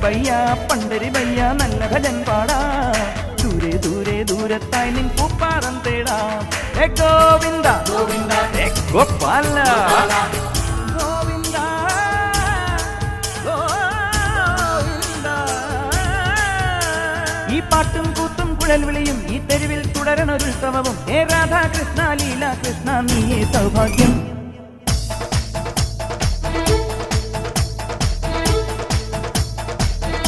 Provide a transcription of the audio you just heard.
പയ്യ പണ്ടരി പയ്യ നല്ല ഭജൻ പാടാ ദൂരെ ദൂരെ ദൂരത്തായി നിൻ പൂപ്പാറം തേടാ ഹേ ഗോവിന്ദ ഗോവിന്ദ ഹേ ഗോപാല ഈ പാട്ടും കൂത്തും കുഴൽ വിളിയും ഈ തെരുവിൽ തുടരണൊരുത്സവവും ഹേ രാധാകൃഷ്ണ ലീല കൃഷ്ണ നീയേ സൗഭാഗ്യം